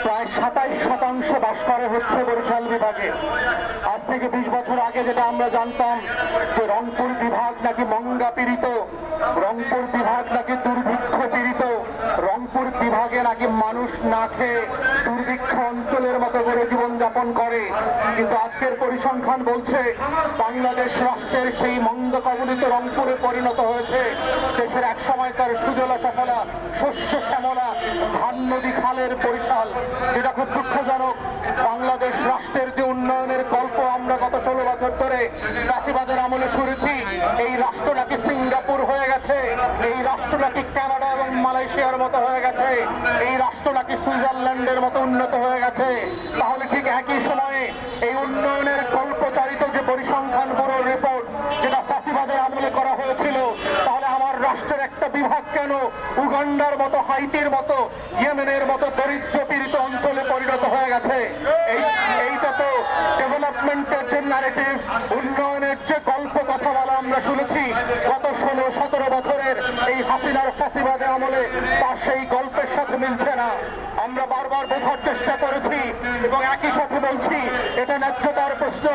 প্রায় 27% বাস করে হচ্ছে বরিশাল বিভাগে। আজ থেকে 20 বছর আগে যেটা আমরা জানতাম যে রংপুর বিভাগ নাকি মঙ্গা পীড়িত, রংপুর বিভাগ নাকি দুর্ভিক্ষ পীড়িত, রংপুর বিভাগে নাকি মানুষ না খেয়ে দুর্ভিক্ষ অঞ্চলের মতো করে জীবনযাপন করে। কিন্তু আজকের পরিসংখ্যান বলছে বাংলাদেশ রাষ্ট্রের সেই মন্দ কবলিত রংপুরে পরিণত হয়েছে দেশের এক সময়কার সুজলা সফলা শস্য শ্যামলা ধান নদী খালের বরিশাল। যেটা খুব দুঃখজনক। বাংলাদেশ রাষ্ট্রের যে উন্নয়নের গল্প আমরা গত 16 বছর ধরে ফ্যাসিবাদের আমলে শুনেছি, এই রাষ্ট্র নাকি সিঙ্গাপুর হয়ে গেছে, এই রাষ্ট্র নাকি কানাডা এবং মালয়েশিয়ার মতো হয়ে গেছে, এই রাষ্ট্র নাকি সুইজারল্যান্ডের মতো উন্নত হয়ে গেছে। তাহলে ঠিক একই সময়ে এই উন্নয়নের গল্পচারিত যে পরিসংখ্যান ব্যুরোর রিপোর্ট যেটা ফ্যাসিবাদের আমলে করা হয়েছিল, তাহলে আমার রাষ্ট্রের একটা বিভাগ কেন উগান্ডার মতো, হাইতির মতো, ইয়েমেনের মতো দরিদ্র পীড়িত অঞ্চলে পরিণত হয়ে গেছে? এইটা তো ডেভেলপমেন্টের যে ন্যারেটিভ, উন্নয়নের যে গল্প কথা বলা আমরা শুনেছি গত 16-17 বছরের এই হাসিনার ফ্যাসিবাদের আমলে, তার সেই গল্পের সাথে মিলছে না। আমরা বারবার বোঝার চেষ্টা করেছি এবং একই সাথে বলছি এটা ন্যায্যতার প্রশ্ন,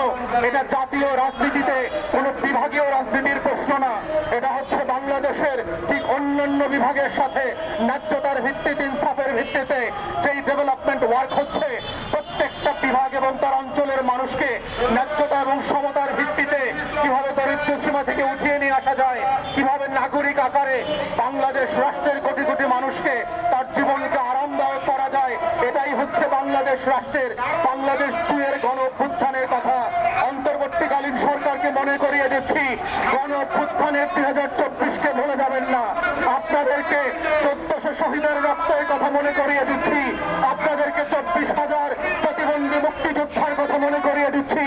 এটা জাতীয় রাজনীতিতে কোন বিভাগীয় রাজনীতির প্রশ্ন না। এটা হচ্ছে বাংলাদেশের ঠিক অন্যান্য বিভাগের সাথে ন্যায্যতার ভিত্তিতে, ইনসাফের ভিত্তিতে যেই ডেভেলপমেন্ট ওয়ার্ক হচ্ছে, প্রত্যেকটা বিভাগ এবং তার অঞ্চলের মানুষকে ন্যায্যতা এবং সমতার ভিত্তিতে কিভাবে দরিদ্র সীমা থেকে উঠিয়ে নিয়ে আসা যায়, কিভাবে নাগরিক আকারে বাংলাদেশ রাষ্ট্রের কোটি কোটি মানুষকে তার জীবনকে আরামদায়ক করা যায়, এটাই হচ্ছে বাংলাদেশ রাষ্ট্রের বাংলাদেশ 2 এর গণ অভ্যুত্থানের কথা। অন্তর্বর্তীকালীন সরকারকে মনে করিয়ে দিচ্ছি, গণ অভ্যুত্থানের 2024-কে ভুলে যাবেন না। আপনাদেরকে 1400 শহীদের রক্তের কথা মনে করিয়ে দিচ্ছি, আপনাদেরকে 24,000 প্রতিবন্ধী মুক্তিযোদ্ধার কথা মনে করিয়ে দিচ্ছি,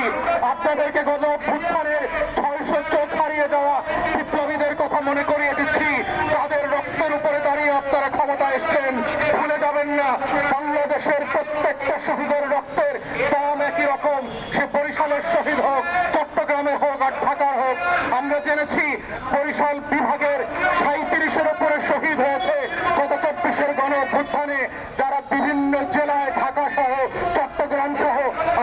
আপনাদেরকে গণ অভ্যুত্থানের 600 চোখ হারিয়ে যাওয়া বিপ্লবীদের কথা মনে করিয়ে দিচ্ছি। তাদের রক্তের উপরে দাঁড়িয়ে আপনারা ক্ষমতা এসছেন, ভুলে যাবেন না। বাংলাদেশের প্রত্যেকটা শহীদের রক্তের দাম একই রকম, সে বরিশালের শহীদ হোক, চট্টগ্রামে হোক আর ঢাকার হোক। আমরা জেনেছি বরিশাল বিভাগের 37-এর উপরে শহীদ হয়েছে গত 24-এর গণ অভ্যুত্থানে, যারা বিভিন্ন জেলায় ঢাকা সহ চট্টগ্রাম সহ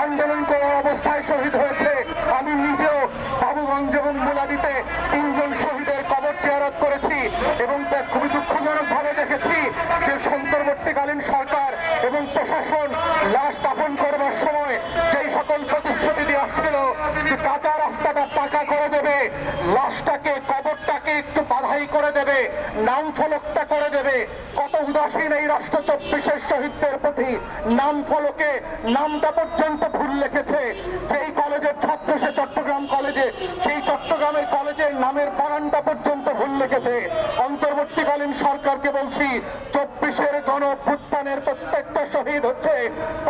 আন্দোলন করার অবস্থায় শহীদ হয়েছে। আমি নিজেও বাবুগঞ্জ এবং মুলাদিতে 3 জন শহীদের কবর জিয়ারত করেছি এবং তা খুবই দুঃখজনক ভাবে দেখেছি যে অন্তর্বর্তীকালীন সরকার এবং প্রশাসন লাশ দাফন করবার সময় যেই সকল প্রতিশ্রুতি দিয়ে আসছিল যে কাঁচা রাস্তাটা পাকা করে দেবে, লাশটাকে কবরটাকে একটু বাধাই করে দেবে, নাম ফলকটা করে দেবে, কত উদাসীন এই রাষ্ট্র 24-এর শহীদদের প্রতি। নাম ফলকে নামটা পর্যন্ত ভুল লিখেছে। যেই কলেজের ছাত্র সে চট্টগ্রাম কলেজে, সেই চট্টগ্রামের কলেজের নামের বানানটা পর্যন্ত ভুল লিখেছে। অন্তর্বর্তীকালীন সরকারকে বলছি, 24-এর গণ অভ্যুত্থানের প্রত্যেকটা শহীদ হচ্ছে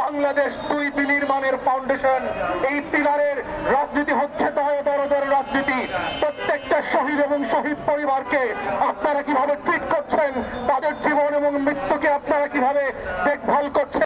বাংলাদেশ 2 বিনির্মাণের ফাউন্ডেশন। এই পিলারের রাজনীতি হচ্ছে দরদের রাজনীতি। প্রত্যেকটা শহীদ এবং শহীদ পরিবারকে আপনারা কিভাবে ট্রিট করছেন, তাদের জীবন এবং মৃত্যুকে আপনারা কিভাবে দেখভাল করছেন।